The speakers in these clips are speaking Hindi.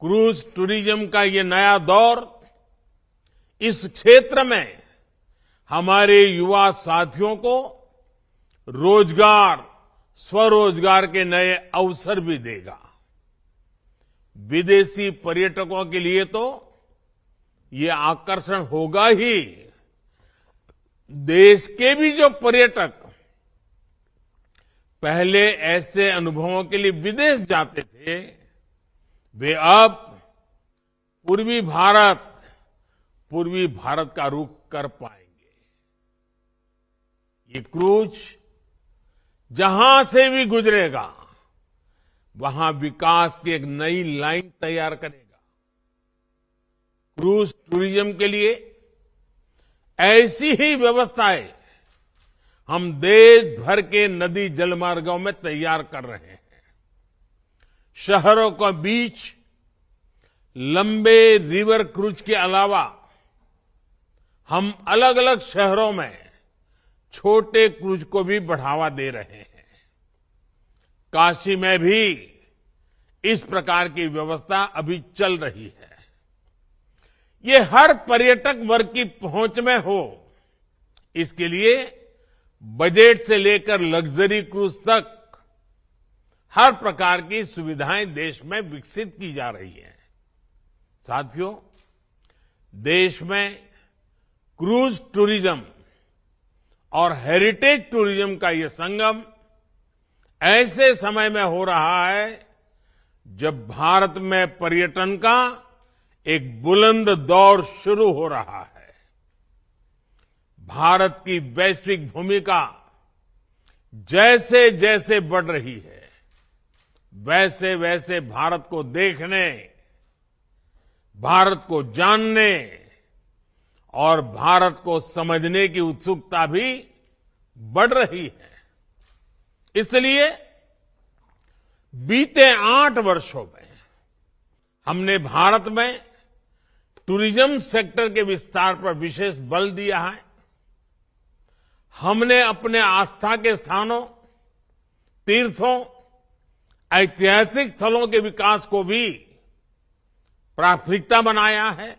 क्रूज टूरिज्म का ये नया दौर इस क्षेत्र में हमारे युवा साथियों को रोजगार, स्वरोजगार के नए अवसर भी देगा। विदेशी पर्यटकों के लिए तो ये आकर्षण होगा ही। देश के भी जो पर्यटक पहले ऐसे अनुभवों के लिए विदेश जाते थे, वे अब पूर्वी भारत का रुख कर पाएंगे। ये क्रूज जहां से भी गुजरेगा, वहां विकास की एक नई लाइन तैयार करेगा। क्रूज टूरिज्म के लिए ऐसी ही व्यवस्थाएं हम देश भर के नदी जलमार्गों में तैयार कर रहे हैं। शहरों के बीच लंबे रिवर क्रूज के अलावा हम अलग अलग शहरों में छोटे क्रूज को भी बढ़ावा दे रहे हैं। काशी में भी इस प्रकार की व्यवस्था अभी चल रही है। ये हर पर्यटक वर्ग की पहुंच में हो, इसके लिए बजट से लेकर लग्जरी क्रूज तक हर प्रकार की सुविधाएं देश में विकसित की जा रही हैं। साथियों, देश में क्रूज टूरिज्म और हेरिटेज टूरिज्म का ये संगम ऐसे समय में हो रहा है जब भारत में पर्यटन का एक बुलंद दौर शुरू हो रहा है। भारत की वैश्विक भूमिका जैसे जैसे बढ़ रही है, वैसे वैसे भारत को देखने, भारत को जानने और भारत को समझने की उत्सुकता भी बढ़ रही है। इसलिए बीते 8 वर्षों में हमने भारत में टूरिज्म सेक्टर के विस्तार पर विशेष बल दिया है। हमने अपने आस्था के स्थानों, तीर्थों, ऐतिहासिक स्थलों के विकास को भी प्राथमिकता बनाया है।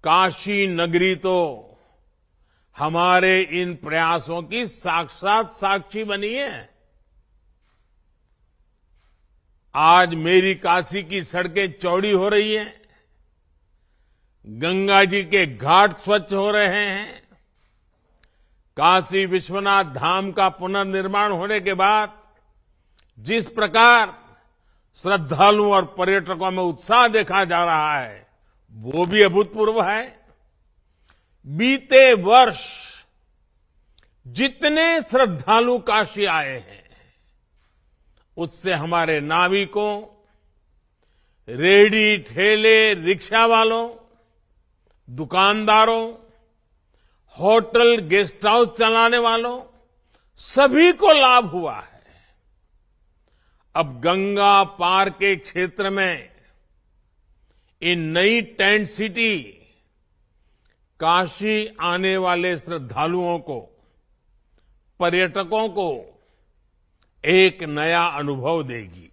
काशी नगरी तो हमारे इन प्रयासों की साक्षात साक्षी बनी है। आज मेरी काशी की सड़कें चौड़ी हो रही हैं, गंगा जी के घाट स्वच्छ हो रहे हैं। काशी विश्वनाथ धाम का पुनर्निर्माण होने के बाद जिस प्रकार श्रद्धालुओं और पर्यटकों में उत्साह देखा जा रहा है, वो भी अभूतपूर्व है। बीते वर्ष जितने श्रद्धालु काशी आए हैं, उससे हमारे नाविकों, रेहड़ी ठेले, रिक्शा वालों, दुकानदारों, होटल गेस्ट हाउस चलाने वालों, सभी को लाभ हुआ है। अब गंगा पार के क्षेत्र में इन नई टेंट सिटी काशी आने वाले श्रद्धालुओं को, पर्यटकों को एक नया अनुभव देगी।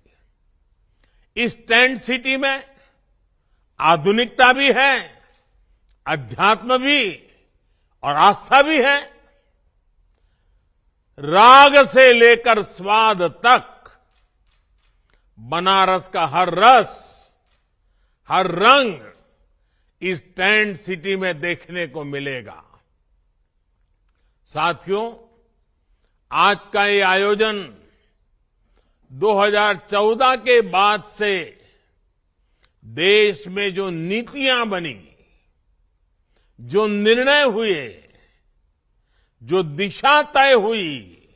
इस टेंट सिटी में आधुनिकता भी है, अध्यात्म भी और आस्था भी है। राग से लेकर स्वाद तक बनारस का हर रस, हर रंग इस टेंट सिटी में देखने को मिलेगा। साथियों, आज का ये आयोजन 2014 के बाद से देश में जो नीतियां बनी, जो निर्णय हुए, जो दिशा तय हुई,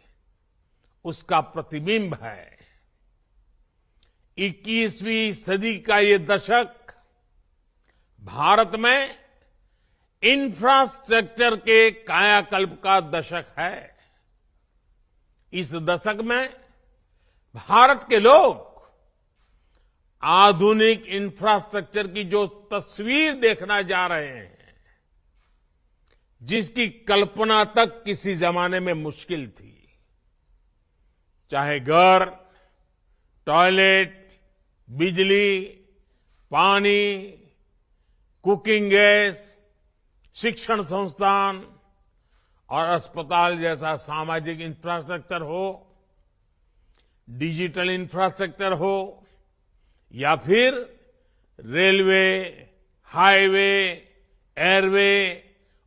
उसका प्रतिबिंब है। 21वीं सदी का ये दशक भारत में इंफ्रास्ट्रक्चर के कायाकल्प का दशक है। इस दशक में भारत के लोग आधुनिक इंफ्रास्ट्रक्चर की जो तस्वीर देखना जा रहे हैं, जिसकी कल्पना तक किसी जमाने में मुश्किल थी, चाहे घर, टॉयलेट, बिजली, पानी, कुकिंग गैस, शिक्षण संस्थान और अस्पताल जैसा सामाजिक इंफ्रास्ट्रक्चर हो, डिजिटल इंफ्रास्ट्रक्चर हो या फिर रेलवे, हाईवे, एयरवे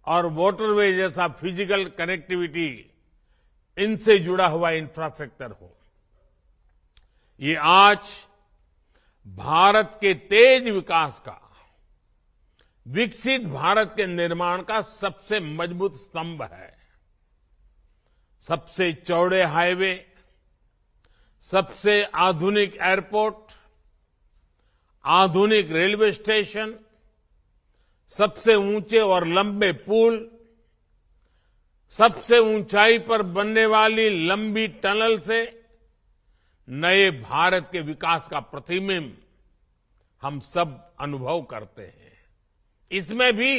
और वाटरवे जैसा फिजिकल कनेक्टिविटी, इनसे जुड़ा हुआ इंफ्रास्ट्रक्चर हो। ये आज भारत के तेज विकास का, विकसित भारत के निर्माण का सबसे मजबूत स्तंभ है। सबसे चौड़े हाईवे, सबसे आधुनिक एयरपोर्ट, आधुनिक रेलवे स्टेशन, सबसे ऊंचे और लंबे पुल, सबसे ऊंचाई पर बनने वाली लंबी टनल से नए भारत के विकास का प्रतिबिंब हम सब अनुभव करते हैं। इसमें भी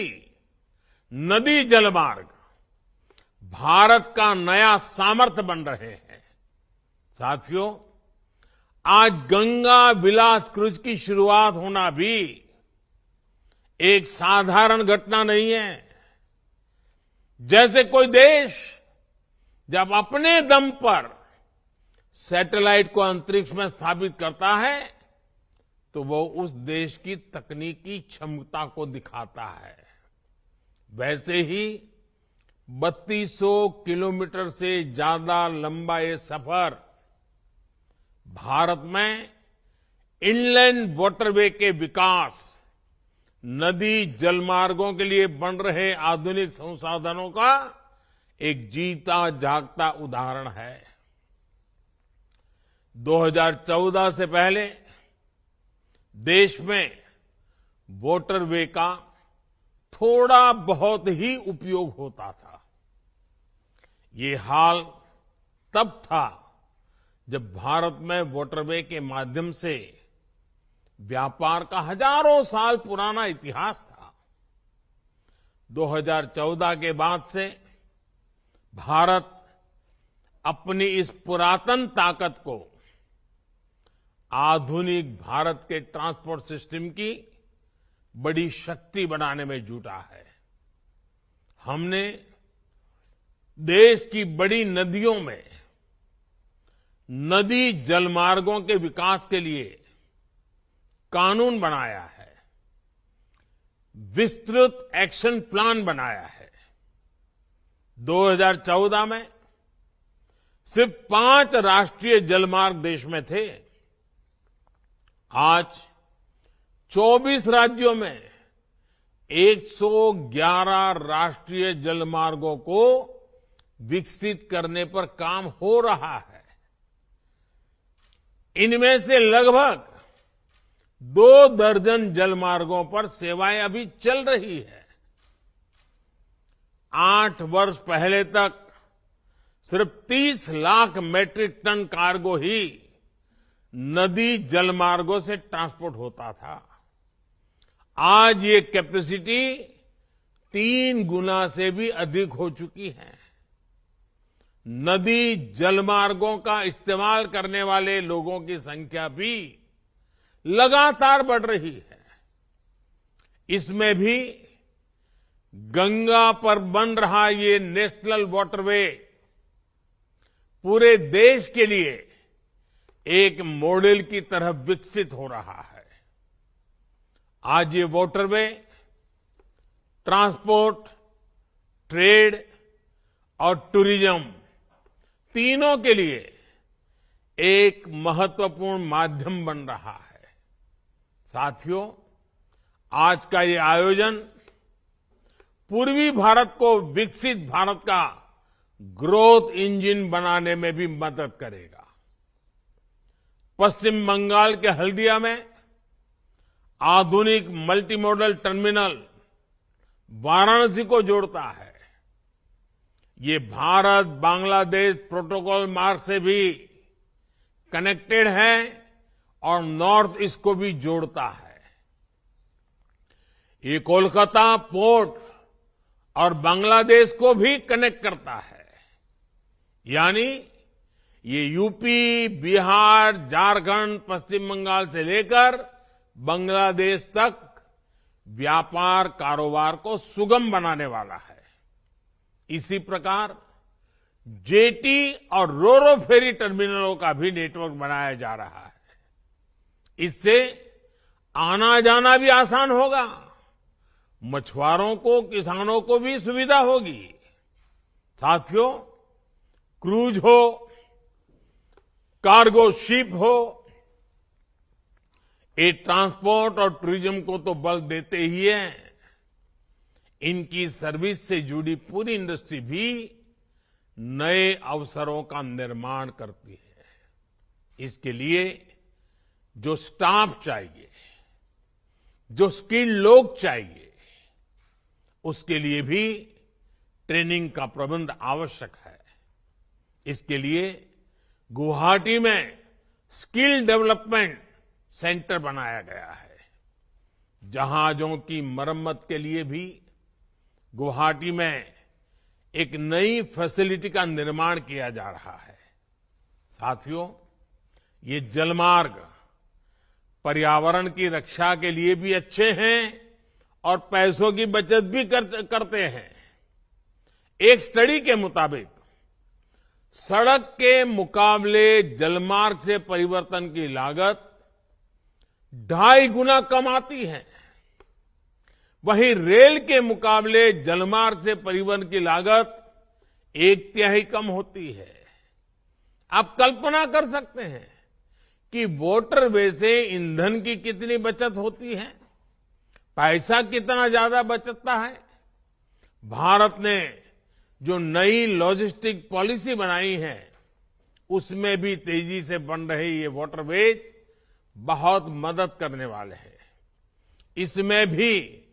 नदी जलमार्ग भारत का नया सामर्थ्य बन रहे हैं। साथियों, आज गंगा विलास क्रूज की शुरुआत होना भी एक साधारण घटना नहीं है। जैसे कोई देश जब अपने दम पर सैटेलाइट को अंतरिक्ष में स्थापित करता है तो वो उस देश की तकनीकी क्षमता को दिखाता है। वैसे ही 3200 किलोमीटर से ज्यादा लंबा ये सफर भारत में इनलैंड वाटरवे के विकास, नदी जलमार्गों के लिए बन रहे आधुनिक संसाधनों का एक जीता जागता उदाहरण है। 2014 से पहले देश में वाटरवे का थोड़ा बहुत ही उपयोग होता था। ये हाल तब था जब भारत में वाटरवे के माध्यम से व्यापार का हजारों साल पुराना इतिहास था। 2014 के बाद से भारत अपनी इस पुरातन ताकत को आधुनिक भारत के ट्रांसपोर्ट सिस्टम की बड़ी शक्ति बनाने में जुटा है। हमने देश की बड़ी नदियों में नदी जलमार्गों के विकास के लिए कानून बनाया है, विस्तृत एक्शन प्लान बनाया है। 2014 में सिर्फ 5 राष्ट्रीय जलमार्ग देश में थे। आज 24 राज्यों में 111 राष्ट्रीय जलमार्गों को विकसित करने पर काम हो रहा है। इनमें से लगभग 2 दर्जन जलमार्गों पर सेवाएं अभी चल रही है। 8 वर्ष पहले तक सिर्फ 30 लाख मैट्रिक टन कार्गो ही नदी जलमार्गों से ट्रांसपोर्ट होता था। आज ये कैपेसिटी 3 गुना से भी अधिक हो चुकी है। नदी जलमार्गों का इस्तेमाल करने वाले लोगों की संख्या भी लगातार बढ़ रही है। इसमें भी गंगा पर बन रहा ये नेशनल वाटरवे पूरे देश के लिए एक मॉडल की तरह विकसित हो रहा है। आज ये वाटरवे ट्रांसपोर्ट, ट्रेड और टूरिज्म तीनों के लिए एक महत्वपूर्ण माध्यम बन रहा है। साथियों, आज का ये आयोजन पूर्वी भारत को विकसित भारत का ग्रोथ इंजन बनाने में भी मदद करेगा। पश्चिम बंगाल के हल्दिया में आधुनिक मल्टी मॉडल टर्मिनल वाराणसी को जोड़ता है। ये भारत बांग्लादेश प्रोटोकॉल मार्ग से भी कनेक्टेड है और नॉर्थ ईस्ट को भी जोड़ता है। ये कोलकाता पोर्ट और बांग्लादेश को भी कनेक्ट करता है। यानी ये यूपी, बिहार, झारखंड, पश्चिम बंगाल से लेकर बांग्लादेश तक व्यापार कारोबार को सुगम बनाने वाला है। इसी प्रकार जेटी और रोरो फेरी टर्मिनलों का भी नेटवर्क बनाया जा रहा है। इससे आना जाना भी आसान होगा, मछुआरों को, किसानों को भी सुविधा होगी। साथियों, क्रूज हो, कार्गो शिप हो, ये ट्रांसपोर्ट और टूरिज्म को तो बल देते ही है, इनकी सर्विस से जुड़ी पूरी इंडस्ट्री भी नए अवसरों का निर्माण करती है। इसके लिए जो स्टाफ चाहिए, जो स्किल्ड लोग चाहिए, उसके लिए भी ट्रेनिंग का प्रबंध आवश्यक है। इसके लिए गुवाहाटी में स्किल डेवलपमेंट सेंटर बनाया गया है। जहाजों की मरम्मत के लिए भी गुवाहाटी में एक नई फैसिलिटी का निर्माण किया जा रहा है। साथियों, ये जलमार्ग पर्यावरण की रक्षा के लिए भी अच्छे हैं और पैसों की बचत भी करते हैं। एक स्टडी के मुताबिक सड़क के मुकाबले जलमार्ग से परिवर्तन की लागत 2.5 गुना कम आती है। वहीं रेल के मुकाबले जलमार्ग से परिवहन की लागत 1/3 कम होती है। आप कल्पना कर सकते हैं कि वाटरवे से ईंधन की कितनी बचत होती है, पैसा कितना ज्यादा बचता है। भारत ने जो नई लॉजिस्टिक पॉलिसी बनाई है, उसमें भी तेजी से बन रहे ये वाटरवेज बहुत मदद करने वाले हैं। इसमें भी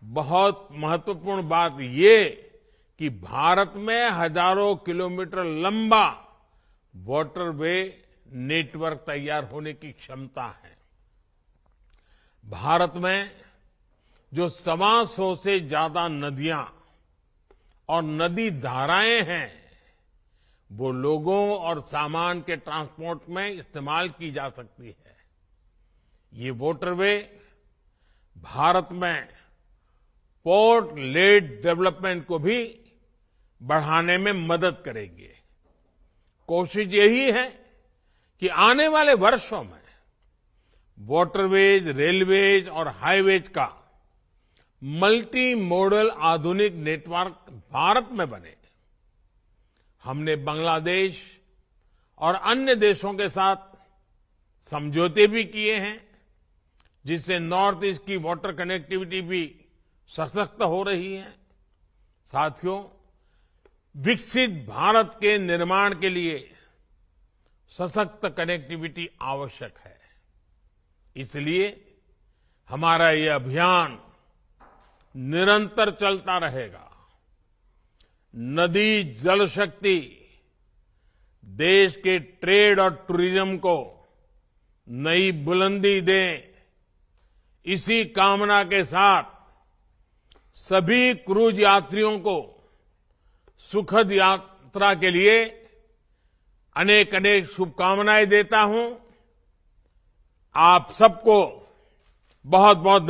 बहुत महत्वपूर्ण बात ये कि भारत में हजारों किलोमीटर लंबा वाटरवे नेटवर्क तैयार होने की क्षमता है। भारत में जो 125 से ज्यादा नदियां और नदी धाराएं हैं, वो लोगों और सामान के ट्रांसपोर्ट में इस्तेमाल की जा सकती है। ये वाटरवे भारत में पोर्ट लेड डेवलपमेंट को भी बढ़ाने में मदद करेंगे। कोशिश यही है कि आने वाले वर्षों में वाटरवेज, रेलवेज और हाईवेज का मल्टी मॉडल आधुनिक नेटवर्क भारत में बने। हमने बांग्लादेश और अन्य देशों के साथ समझौते भी किए हैं, जिससे नॉर्थ ईस्ट की वाटर कनेक्टिविटी भी सशक्त हो रही है। साथियों, विकसित भारत के निर्माण के लिए सशक्त कनेक्टिविटी आवश्यक है। इसलिए हमारा ये अभियान निरंतर चलता रहेगा। नदी जल शक्ति देश के ट्रेड और टूरिज्म को नई बुलंदी दे, इसी कामना के साथ सभी क्रूज यात्रियों को सुखद यात्रा के लिए अनेक अनेक शुभकामनाएं देता हूं। आप सबको बहुत बहुत